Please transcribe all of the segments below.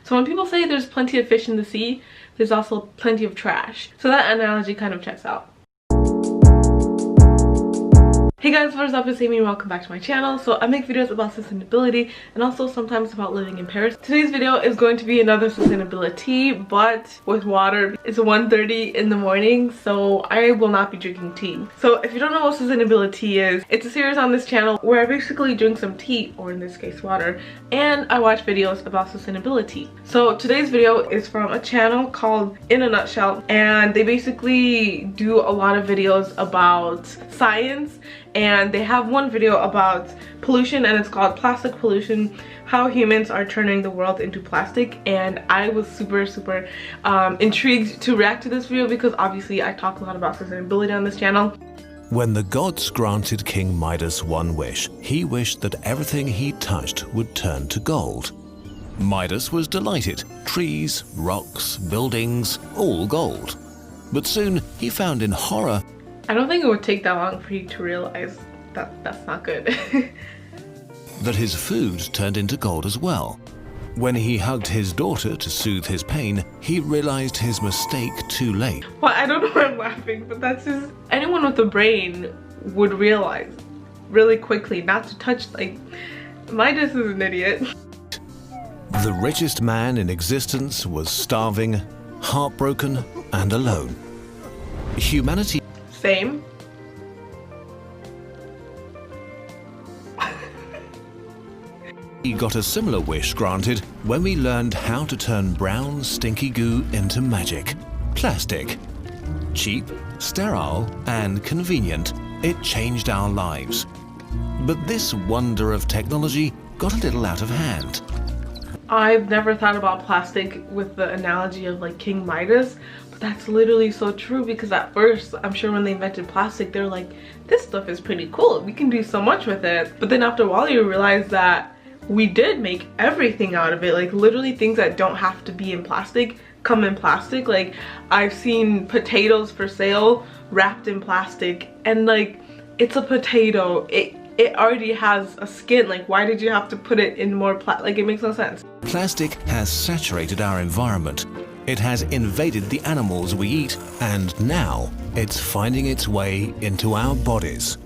So when people say there's plenty of fish in the sea, there's also plenty of trash. So that analogy kind of checks out. Hey guys, what is up? It's Aime and welcome back to my channel. So I make videos about sustainability and also sometimes about living in Paris. Today's video is going to be another sustainability, but with water. It's 1:30 in the morning, so I will not be drinking tea. So if you don't know what sustainability is, it's a series on this channel where I basically drink some tea, or in this case water, and I watch videos about sustainability. So today's video is from a channel called In a Nutshell, and they basically do a lot of videos about science, and they have one video about pollution, and it's called Plastic Pollution: How Humans Are Turning the World into Plastic. And I was super intrigued to react to this video because obviously I talk a lot about sustainability on this channel. When the gods granted King Midas one wish, he wished that everything he touched would turn to gold. Midas was delighted. Trees, rocks, buildings, all gold. But soon he found in horror, I don't think it would take that long for you to realize that that's not good. that his food turned into gold as well. When he hugged his daughter to soothe his pain, he realized his mistake too late. Well, I don't know why I'm laughing, but that's just, anyone with a brain would realize really quickly not to touch, like, Midas is an idiot. The richest man in existence was starving, heartbroken, and alone. Humanity Same. He got a similar wish granted when we learned how to turn brown, stinky goo into magic. Plastic. Cheap, sterile, and convenient, it changed our lives. But this wonder of technology got a little out of hand. I've never thought about plastic with the analogy of like King Midas, but that's literally so true, because at first, I'm sure when they invented plastic, they're like, this stuff is pretty cool, we can do so much with it. But then after a while you realize that we did make everything out of it. Like literally things that don't have to be in plastic come in plastic. Like I've seen potatoes for sale wrapped in plastic, and like, it's a potato. It already has a skin. Like, why did you have to put it in more like, it makes no sense. Plastic has saturated our environment. It has invaded the animals we eat, and now it's finding its way into our bodies.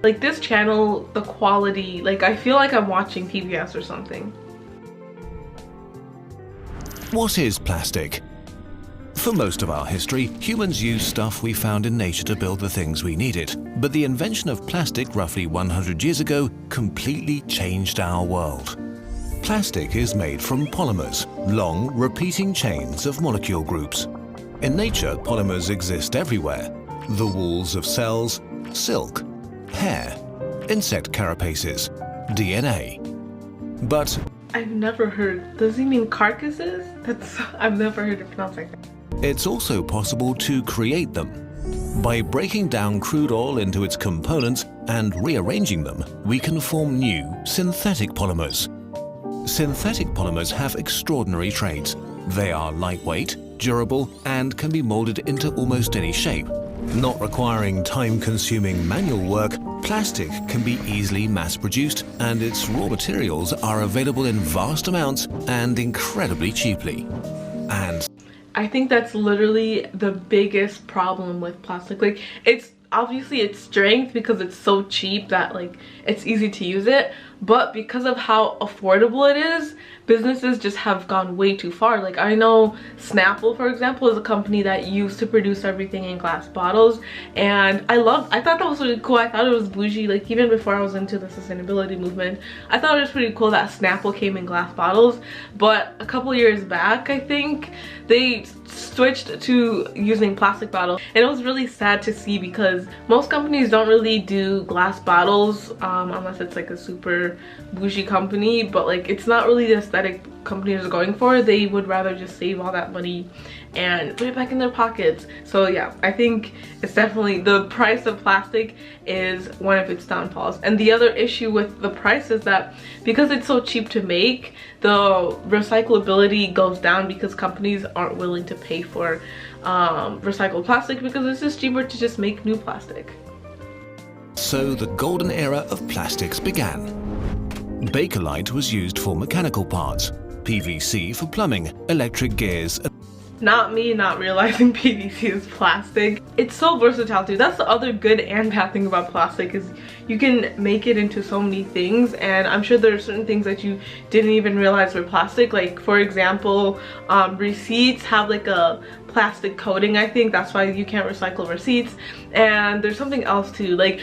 Like this channel, the quality, like I feel like I'm watching PBS or something. What is plastic? For most of our history, humans used stuff we found in nature to build the things we needed. But the invention of plastic roughly 100 years ago completely changed our world. Plastic is made from polymers, long, repeating chains of molecule groups. In nature, polymers exist everywhere. The walls of cells, silk, hair, insect carapaces, DNA. But I've never heard, does he mean carcasses? I've never heard it pronounced like that. It's also possible to create them. By breaking down crude oil into its components and rearranging them, we can form new synthetic polymers. Synthetic polymers have extraordinary traits. They are lightweight, durable, and can be molded into almost any shape. Not requiring time-consuming manual work, plastic can be easily mass-produced, and its raw materials are available in vast amounts and incredibly cheaply. And I think that's literally the biggest problem with plastic. Like, it's obviously its strength because it's so cheap that like it's easy to use it, but because of how affordable it is, businesses just have gone way too far. Like I know Snapple, for example, is a company that used to produce everything in glass bottles, and I thought that was really cool. I thought it was bougie. Like even before I was into the sustainability movement, I thought it was pretty cool that Snapple came in glass bottles. But a couple years back, I think they switched to using plastic bottles, and it was really sad to see because most companies don't really do glass bottles unless it's like a super bougie company, but like it's not really the aesthetic companies are going for. They would rather just save all that money and put it back in their pockets. So yeah, I think it's definitely, the price of plastic is one of its downfalls. And the other issue with the price is that because it's so cheap to make, the recyclability goes down because companies aren't willing to pay for recycled plastic because it's just cheaper to just make new plastic. so the golden era of plastics began. Bakelite was used for mechanical parts, PVC for plumbing, electric gears. Not me not realizing PVC is plastic. It's so versatile too. That's the other good and bad thing about plastic, is you can make it into so many things, and I'm sure there are certain things that you didn't even realize were plastic. Like for example, receipts have like a plastic coating. I think that's why you can't recycle receipts. And there's something else too, like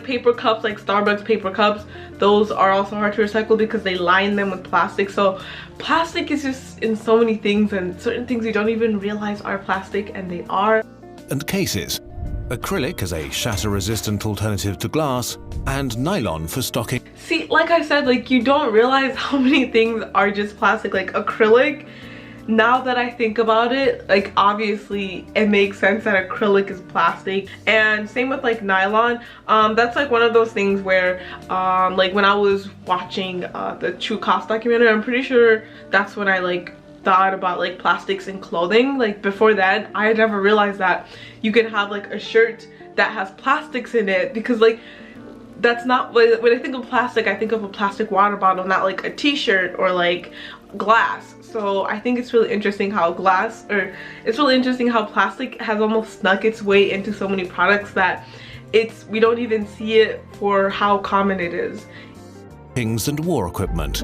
paper cups, like Starbucks paper cups, those are also hard to recycle because they line them with plastic. So plastic is just in so many things, and certain things you don't even realize are plastic, and they are. And cases. Acrylic as a shatter-resistant alternative to glass, and nylon for stocking. See, like I said, like you don't realize how many things are just plastic. Like acrylic, now that I think about it, like obviously it makes sense that acrylic is plastic. And same with like nylon. That's like one of those things where like when I was watching the True Cost documentary, I'm pretty sure that's when I like thought about like plastics in clothing. Like before that, I had never realized that you can have like a shirt that has plastics in it, because like that's not, when I think of plastic, I think of a plastic water bottle, not like a t-shirt or like glass. So I think it's really interesting how plastic has almost snuck its way into so many products that we don't even see it for how common it is. Things and war equipment.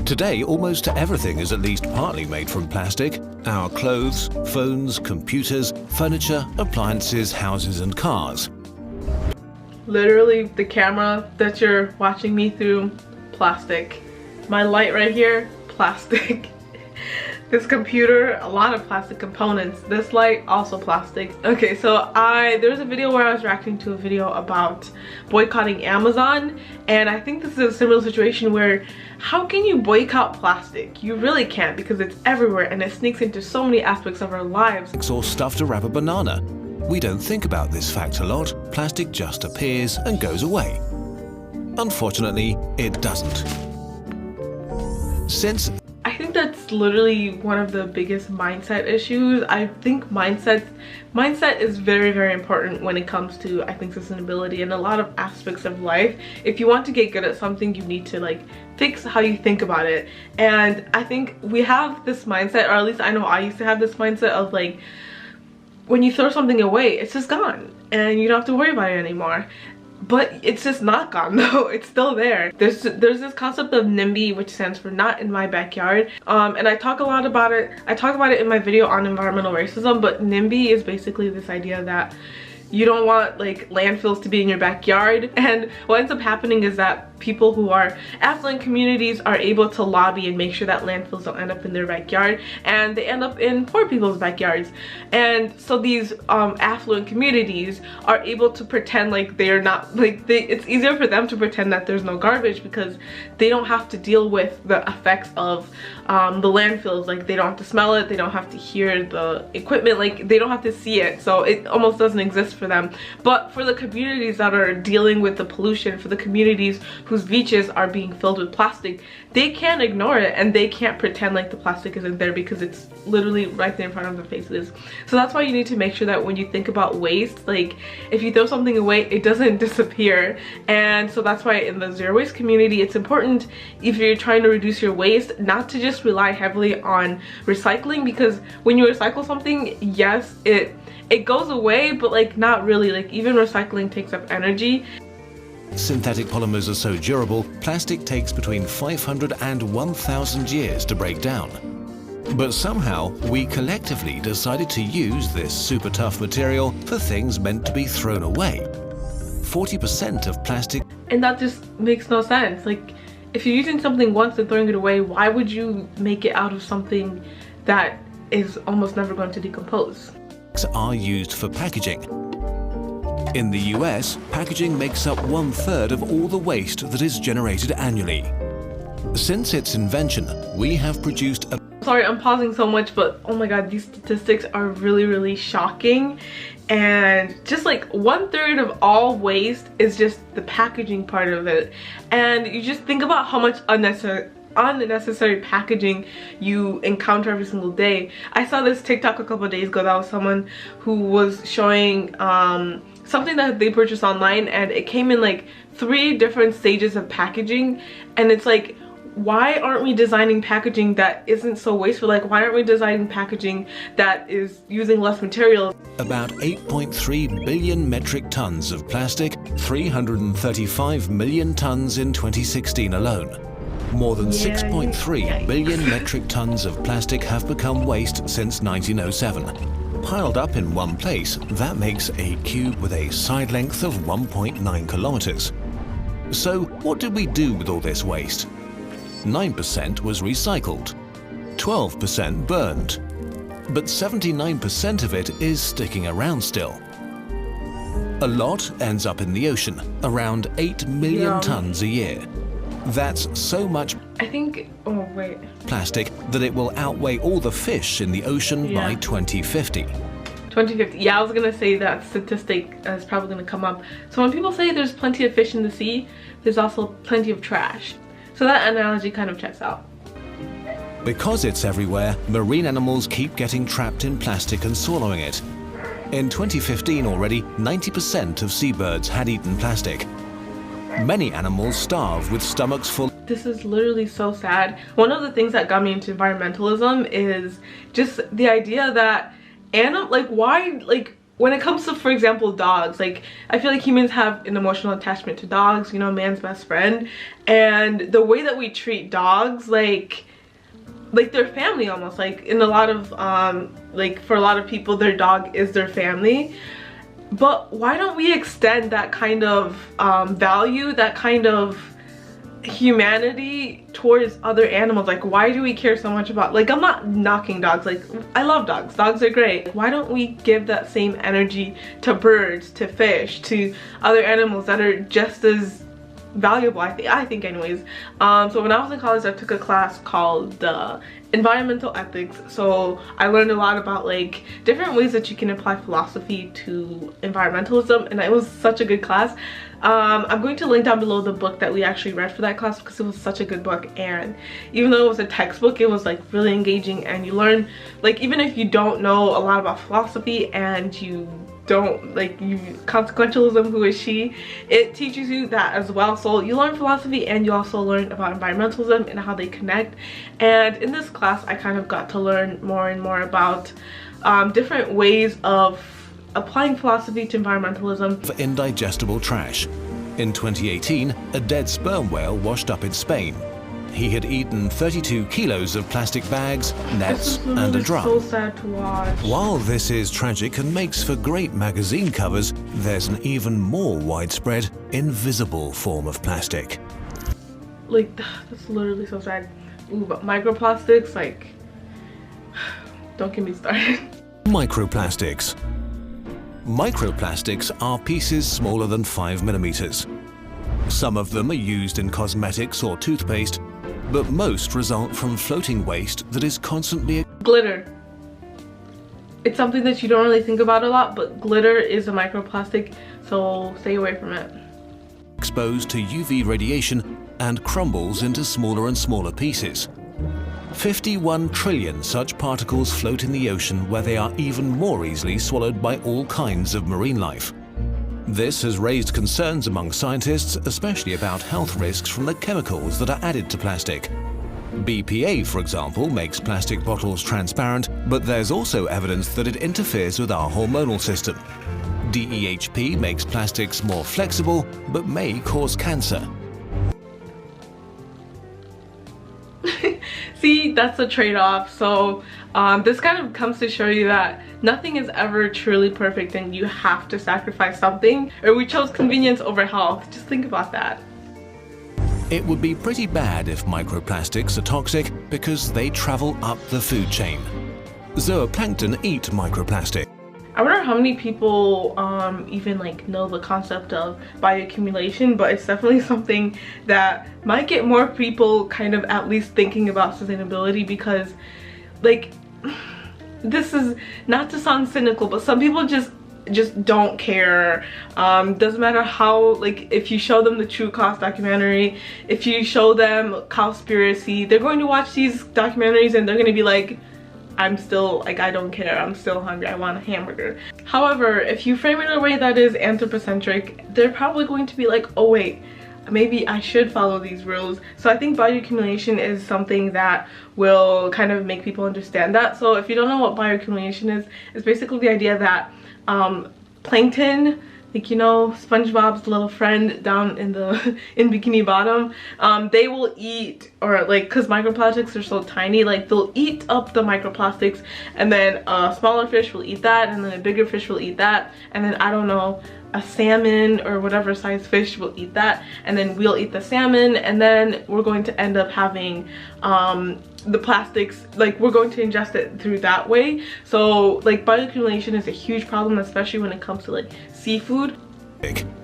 Today, almost everything is at least partly made from plastic. Our clothes, phones, computers, furniture, appliances, houses and cars. Literally, the camera that you're watching me through, plastic. My light right here, plastic. This computer, a lot of plastic components. This light, also plastic. Okay, so there was a video where I was reacting to a video about boycotting Amazon, and I think this is a similar situation where how can you boycott plastic? You really can't, because it's everywhere and it sneaks into so many aspects of our lives. Or stuff to wrap a banana. We don't think about this fact a lot. Plastic just appears and goes away. Unfortunately, it doesn't. I think that's literally one of the biggest mindset issues. I think mindset is very, very important when it comes to, I think, sustainability and a lot of aspects of life. If you want to get good at something, you need to like fix how you think about it. And I think we have this mindset, or at least I know I used to have this mindset of like, when you throw something away, it's just gone and you don't have to worry about it anymore. But it's just not gone though, it's still there. There's this concept of NIMBY, which stands for not in my backyard, and I talk a lot about it. I talk about it in my video on environmental racism, but NIMBY is basically this idea that you don't want like landfills to be in your backyard. And what ends up happening is that people who are affluent communities are able to lobby and make sure that landfills don't end up in their backyard, and they end up in poor people's backyards. And so these affluent communities are able to pretend like they're not, like it's easier for them to pretend that there's no garbage, because they don't have to deal with the effects of the landfills. Like they don't have to smell it, they don't have to hear the equipment, like they don't have to see it, so it almost doesn't exist for them. But for the communities that are dealing with the pollution, for the communities whose beaches are being filled with plastic, they can't ignore it and they can't pretend like the plastic isn't there, because it's literally right there in front of their faces. So that's why you need to make sure that when you think about waste, like if you throw something away, it doesn't disappear. And so that's why in the zero waste community, it's important, if you're trying to reduce your waste, not to just rely heavily on recycling, because when you recycle something, yes, it goes away, but like not really. Like even recycling takes up energy. Synthetic polymers are so durable, plastic takes between 500 and 1,000 years to break down. But somehow, we collectively decided to use this super tough material for things meant to be thrown away. 40% of plastic... And that just makes no sense. Like, if you're using something once and throwing it away, why would you make it out of something that is almost never going to decompose? ...are used for packaging. In the US, packaging makes up 1/3 of all the waste that is generated annually. Since its invention, we have produced a... Sorry, I'm pausing so much, but oh my god, these statistics are really, really shocking. And just like 1/3 of all waste is just the packaging part of it. And you just think about how much unnecessary packaging you encounter every single day. I saw this TikTok a couple of days ago. That was someone who was showing something that they purchased online, and it came in like 3 different stages of packaging. And it's like, why aren't we designing packaging that isn't so wasteful? Like, why aren't we designing packaging that is using less materials? About 8.3 billion metric tons of plastic, 335 million tons in 2016 alone. More than 6.3 billion metric tons of plastic have become waste since 1907. Piled up in one place, that makes a cube with a side length of 1.9 kilometers. So what did we do with all this waste? 9% was recycled, 12% burned, but 79% of it is sticking around still. A lot ends up in the ocean, around 8 million tons a year. That's so much plastic that it will outweigh all the fish in the ocean by 2050. 2050. Yeah, I was gonna say that statistic is probably gonna come up. So when people say there's plenty of fish in the sea, there's also plenty of trash. So that analogy kind of checks out. Because it's everywhere, marine animals keep getting trapped in plastic and swallowing it. In 2015 already, 90% of seabirds had eaten plastic. Many animals starve with stomachs full. This is literally so sad. One of the things that got me into environmentalism is just the idea that when it comes to, for example, dogs, like, I feel like humans have an emotional attachment to dogs, you know, man's best friend, and the way that we treat dogs, like their family almost, like in a lot of for a lot of people, their dog is their family. But why don't we extend that kind of value, that kind of humanity towards other animals? Like, why do we care so much about, like, I'm not knocking dogs, like, I love dogs, dogs are great. Why don't we give that same energy to birds, to fish, to other animals that are just as valuable, I think anyways. So when I was in college, I took a class called environmental ethics. So I learned a lot about like different ways that you can apply philosophy to environmentalism, and it was such a good class. I'm going to link down below the book that we actually read for that class, because it was such a good book. And even though it was a textbook, it was like really engaging, and you learn, like, even if you don't know a lot about philosophy and you don't like consequentialism, who is she, it teaches you that as well. So you learn philosophy and you also learn about environmentalism and how they connect. And in this class I kind of got to learn more and more about different ways of applying philosophy to environmentalism. For indigestible trash. In 2018, a dead sperm whale washed up in Spain. He had eaten 32 kilos of plastic bags, nets, and a drum. So sad to watch. While this is tragic and makes for great magazine covers, there's an even more widespread, invisible form of plastic. Like, that's literally so sad. Ooh, but microplastics, like, don't get me started. Microplastics. Microplastics are pieces smaller than 5 millimeters. Some of them are used in cosmetics or toothpaste, but most result from floating waste that is constantly... Glitter. It's something that you don't really think about a lot, but glitter is a microplastic, so stay away from it. Exposed to UV radiation and crumbles into smaller and smaller pieces. 51 trillion such particles float in the ocean, where they are even more easily swallowed by all kinds of marine life. This has raised concerns among scientists, especially about health risks from the chemicals that are added to plastic. BPA, for example, makes plastic bottles transparent, but there's also evidence that it interferes with our hormonal system. DEHP makes plastics more flexible, but may cause cancer. See, that's a trade-off. So this kind of comes to show you that nothing is ever truly perfect and you have to sacrifice something. Or we chose convenience over health. Just think about that. It would be pretty bad if microplastics are toxic because they travel up the food chain. Zooplankton eat microplastic. I wonder how many people even like know the concept of bioaccumulation, but it's definitely something that might get more people kind of at least thinking about sustainability, because like, this is not to sound cynical, but some people just don't care. Doesn't matter how, like, if you show them the True Cost documentary, if you show them Cowspiracy, they're going to watch these documentaries and they're going to be like, I'm still like, I don't care, I'm still hungry, I want a hamburger. However, if you frame it in a way that is anthropocentric, they're probably going to be like, oh wait, maybe I should follow these rules. So I think bioaccumulation is something that will kind of make people understand that. So if you don't know what bioaccumulation is, it's basically the idea that plankton, like, you know, SpongeBob's little friend down in the in Bikini Bottom, they will eat, or like, because microplastics are so tiny, like they'll eat up the microplastics, and then a smaller fish will eat that, and then a bigger fish will eat that, and then I don't know, a salmon or whatever size fish will eat that, and then we'll eat the salmon, and then we're going to end up having the plastics, like we're going to ingest it through that way. So like bioaccumulation is a huge problem, especially when it comes to like seafood.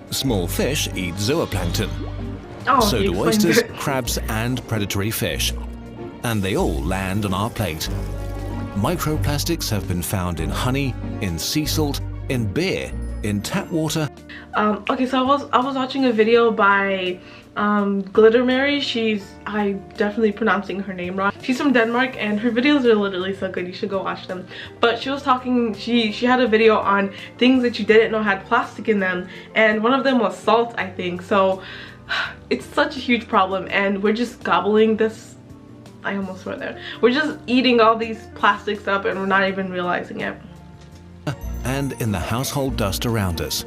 Small fish eat zooplankton. Oh, So do oysters, crabs and predatory fish. And they all land on our plate. Microplastics have been found in honey, in sea salt, in beer, in tap water. Okay, so I was watching a video by Glitter Mary. I'm definitely pronouncing her name wrong. She's from Denmark and her videos are literally so good, you should go watch them. But she was talking, she had a video on things that you didn't know had plastic in them, and one of them was salt, I think. So it's such a huge problem, and we're just gobbling this, I almost went there, we're just eating all these plastics up and we're not even realizing it. And in the household dust around us.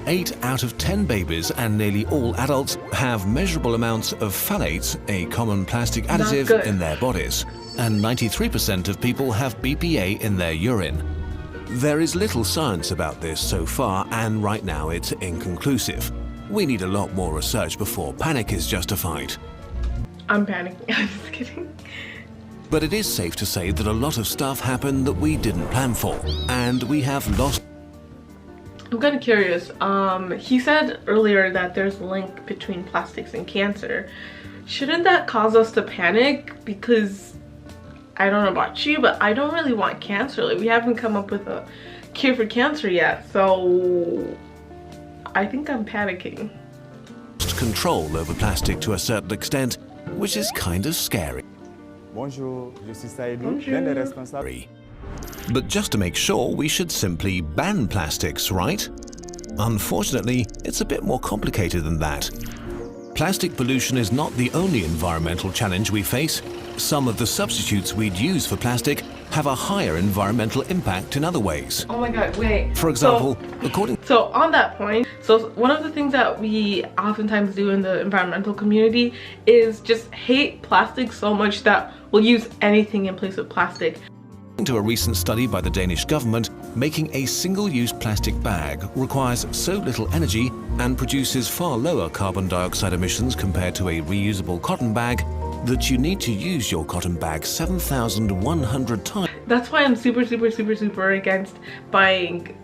8 out of 10 babies and nearly all adults have measurable amounts of phthalates, a common plastic additive, in their bodies. And 93% of people have BPA in their urine. There is little science about this so far, and right now it's inconclusive. We need a lot more research before panic is justified. I'm panicking, I'm just kidding. But it is safe to say that a lot of stuff happened that we didn't plan for, and we have lost. I'm kind of curious. He said earlier that there's a link between plastics and cancer. Shouldn't that cause us to panic? Because I don't know about you, but I don't really want cancer. Like, we haven't come up with a cure for cancer yet, so I think I'm panicking. Control over plastic to a certain extent, which is kind of scary. Bonjour, je suis Saïdou, l'un des responsables. But just to make sure, we should simply ban plastics, right? Unfortunately, it's a bit more complicated than that. Plastic pollution is not the only environmental challenge we face. Some of the substitutes we'd use for plastic have a higher environmental impact in other ways. Oh my god, wait. For example, So on that point, so one of the things that we oftentimes do in the environmental community is just hate plastic so much that we'll use anything in place of plastic. To a recent study by the Danish government, making a single-use plastic bag requires so little energy and produces far lower carbon dioxide emissions compared to a reusable cotton bag that you need to use your cotton bag 7,100 times. That's why I'm super against buying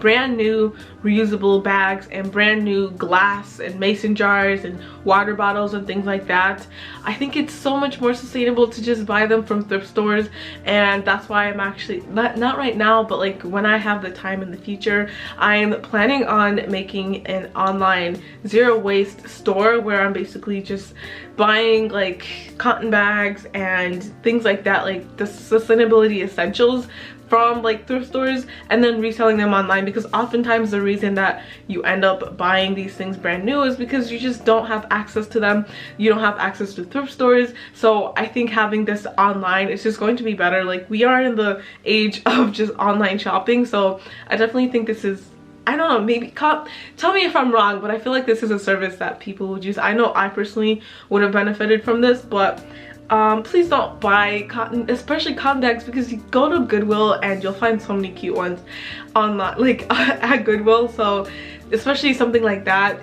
brand new reusable bags and brand new glass and mason jars and water bottles and things like that. I think it's so much more sustainable to just buy them from thrift stores, and that's why I'm actually not right now, but like when I have the time in the future, I'm planning on making an online zero waste store where I'm basically just buying like cotton bags and things like that, like the sustainability essentials from like thrift stores, and then reselling them online, because oftentimes the reason that you end up buying these things brand new is because you just don't have access to them. You don't have access to thrift stores. So I think having this online is just going to be better. Like, we are in the age of just online shopping, so I definitely think this is, I don't know, maybe tell me if I'm wrong, but I feel like this is a service that people would use. I know I personally would have benefited from this, but please don't buy cotton, especially cotton bags, because you go to Goodwill and you'll find so many cute ones online, like at Goodwill. So especially something like that,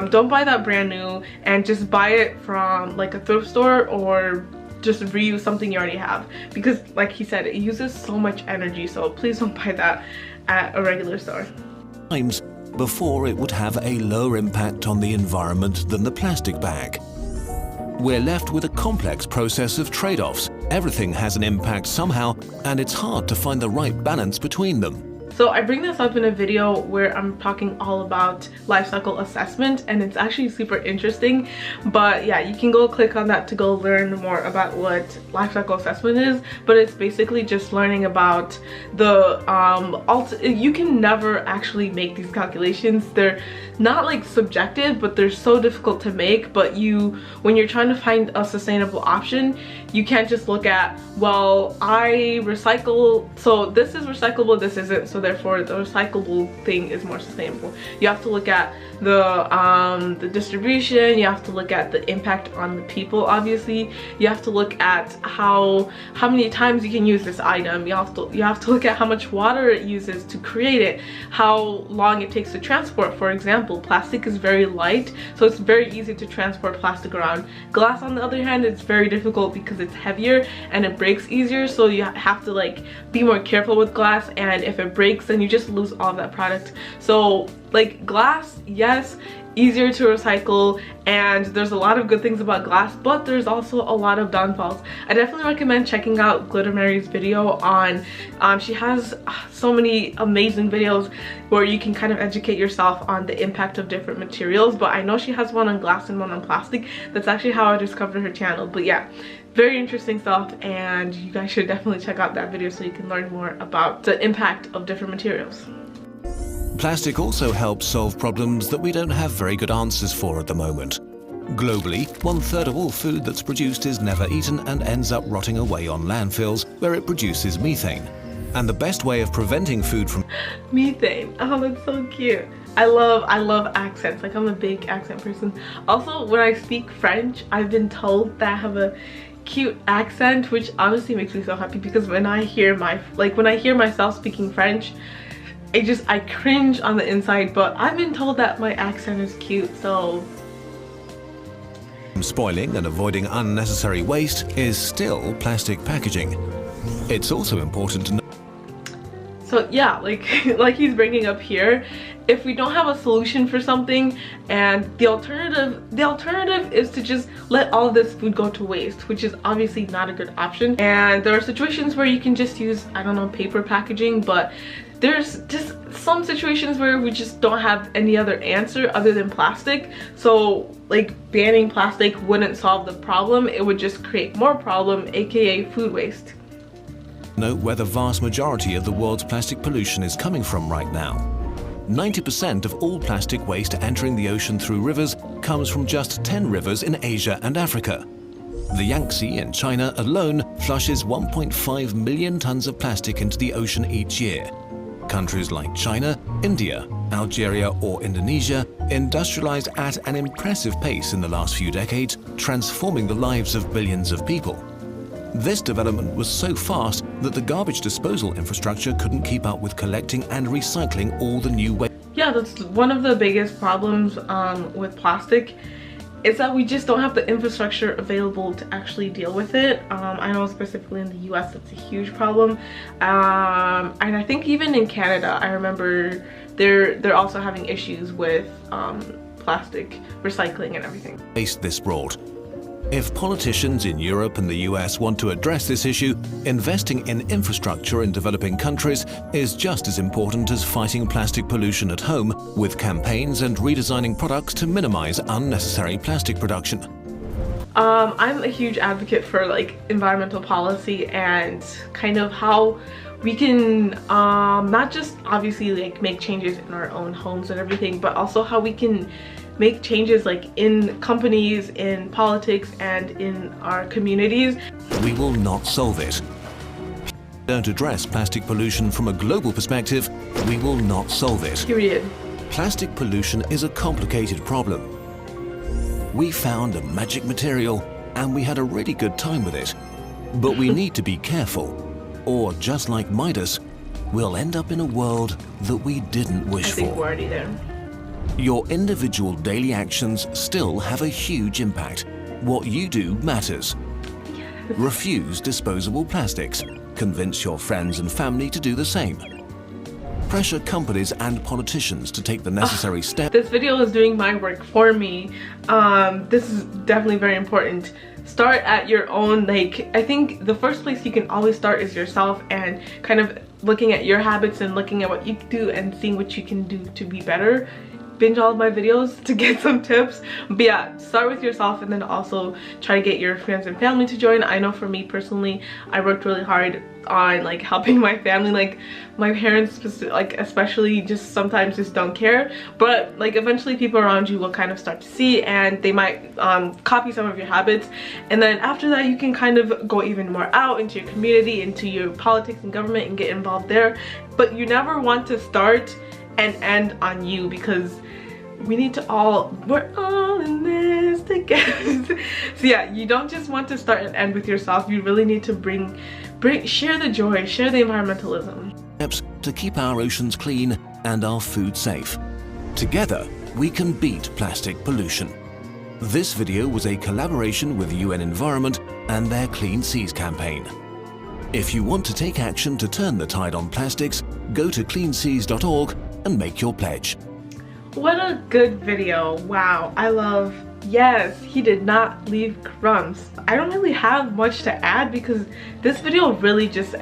don't buy that brand new, and just buy it from like a thrift store, or just reuse something you already have, because like he said, it uses so much energy. So please don't buy that at a regular store. Times before it would have a lower impact on the environment than the plastic bag. We're left with a complex process of trade-offs. Everything has an impact somehow, and it's hard to find the right balance between them. So I bring this up in a video where I'm talking all about life cycle assessment, and it's actually super interesting. But yeah, you can go click on that to go learn more about what life cycle assessment is. But it's basically just learning about the you can never actually make these calculations. They're not like subjective, but they're so difficult to make. But when you're trying to find a sustainable option, you can't just look at, well, I recycle, so this is recyclable, this isn't, so therefore the recyclable thing is more sustainable. You have to look at the distribution, you have to look at the impact on the people, obviously. You have to look at how many times you can use this item. You have to look at how much water it uses to create it, how long it takes to transport. For example, plastic is very light, so it's very easy to transport plastic around. Glass, on the other hand, it's very difficult because it's heavier and it breaks easier, so you have to like be more careful with glass, and if it breaks then you just lose all of that product. So like glass, yes, easier to recycle, and there's a lot of good things about glass, but there's also a lot of downfalls. I definitely recommend checking out Glitter Mary's video on she has so many amazing videos where you can kind of educate yourself on the impact of different materials, but I know she has one on glass and one on plastic. That's actually how I discovered her channel. But yeah, very interesting stuff, and you guys should definitely check out that video so you can learn more about the impact of different materials. Plastic also helps solve problems that we don't have very good answers for at the moment. Globally, 1/3 of all food that's produced is never eaten and ends up rotting away on landfills where it produces methane. And the best way of preventing food from methane, oh, that's so cute. I love accents. Like, I'm a big accent person. Also, when I speak French, I've been told that I have a cute accent, which honestly makes me so happy, because when I hear myself speaking French, I cringe on the inside. But I've been told that my accent is cute, so spoiling and avoiding unnecessary waste is still plastic packaging. It's also important to know. So yeah, like he's bringing up here, if we don't have a solution for something, and the alternative is to just let all of this food go to waste, which is obviously not a good option. And there are situations where you can just use, I don't know, paper packaging, but there's just some situations where we just don't have any other answer other than plastic. So like banning plastic wouldn't solve the problem, it would just create more problem, aka food waste. Know where the vast majority of the world's plastic pollution is coming from right now. 90% of all plastic waste entering the ocean through rivers comes from just 10 rivers in Asia and Africa. The Yangtze in China alone flushes 1.5 million tons of plastic into the ocean each year. Countries like China, India, Algeria or Indonesia industrialized at an impressive pace in the last few decades, transforming the lives of billions of people. This development was so fast that the garbage disposal infrastructure couldn't keep up with collecting and recycling all the new waste. Yeah, that's one of the biggest problems with plastic, is that we just don't have the infrastructure available to actually deal with it. I know specifically in the US it's a huge problem, and I think even in Canada, I remember they're also having issues with plastic recycling and everything. This brought. If politicians in Europe and the US want to address this issue, investing in infrastructure in developing countries is just as important as fighting plastic pollution at home, with campaigns and redesigning products to minimize unnecessary plastic production. I'm a huge advocate for like environmental policy and kind of how we can not just obviously like make changes in our own homes and everything, but also how we can make changes like in companies, in politics, and in our communities. We will not solve it. Don't address plastic pollution from a global perspective, we will not solve it. Period. Plastic pollution is a complicated problem. We found a magic material and we had a really good time with it. But we need to be careful, or just like Midas, we'll end up in a world that we didn't wish for. I think we're already there. Your individual daily actions still have a huge impact. What you do matters. Yes. Refuse disposable plastics. Convince your friends and family to do the same. Pressure companies and politicians to take the necessary steps. This video is doing my work for me. This is definitely very important. Start at your own, like, I think the first place you can always start is yourself, and kind of looking at your habits and looking at what you do and seeing what you can do to be better, binge all of my videos to get some tips. But yeah, start with yourself and then also try to get your friends and family to join. I know for me personally, I worked really hard on like helping my family. Like my parents, like especially, just sometimes just don't care, but like eventually people around you will kind of start to see, and they might copy some of your habits, and then after that you can kind of go even more out into your community, into your politics and government, and get involved there. But you never want to start and end on you, because we need to we're all in this together. So yeah, you don't just want to start and end with yourself. You really need to share the joy, share the environmentalism. Steps to keep our oceans clean and our food safe. Together, we can beat plastic pollution. This video was a collaboration with UN Environment and their Clean Seas campaign. If you want to take action to turn the tide on plastics, go to cleanseas.org and make your pledge. What a good video. Wow, I love, yes, he did not leave crumbs. I don't really have much to add because this video really just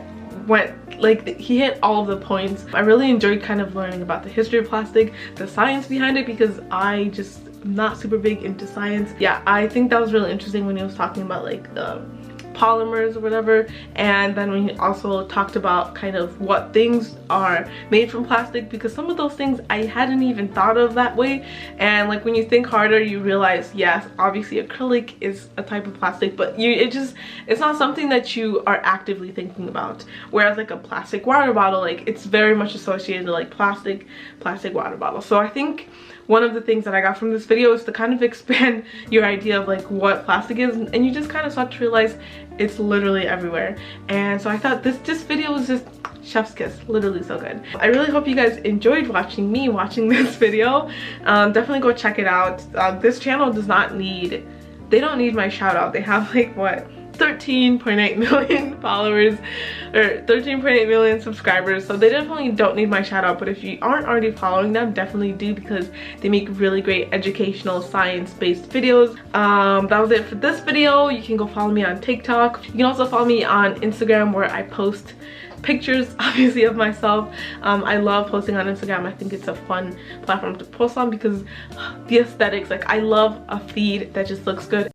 went, like, he hit all of the points. I really enjoyed kind of learning about the history of plastic, the science behind it, because I just am not super big into science. Yeah, I think that was really interesting when he was talking about like the polymers or whatever, and then we also talked about kind of what things are made from plastic, because some of those things I hadn't even thought of that way. And like when you think harder, you realize, yes, obviously acrylic is a type of plastic, but it's not something that you are actively thinking about. Whereas like a plastic water bottle, like it's very much associated to like plastic water bottle. So I think one of the things that I got from this video is to kind of expand your idea of like what plastic is, and you just kind of start to realize it's literally everywhere. And so I thought this video was just chef's kiss, literally so good. I really hope you guys enjoyed watching this video. Definitely go check it out. This channel does not need, they don't need my shout out. They have like what, 13.8 million followers, or 13.8 million subscribers, so they definitely don't need my shout out. But if you aren't already following them, definitely do, because they make really great educational science-based videos. That was it for this video. You can go follow me on TikTok. You can also follow me on Instagram, where I post pictures obviously of myself. I love posting on Instagram. I think it's a fun platform to post on because the aesthetics, like I love a feed that just looks good.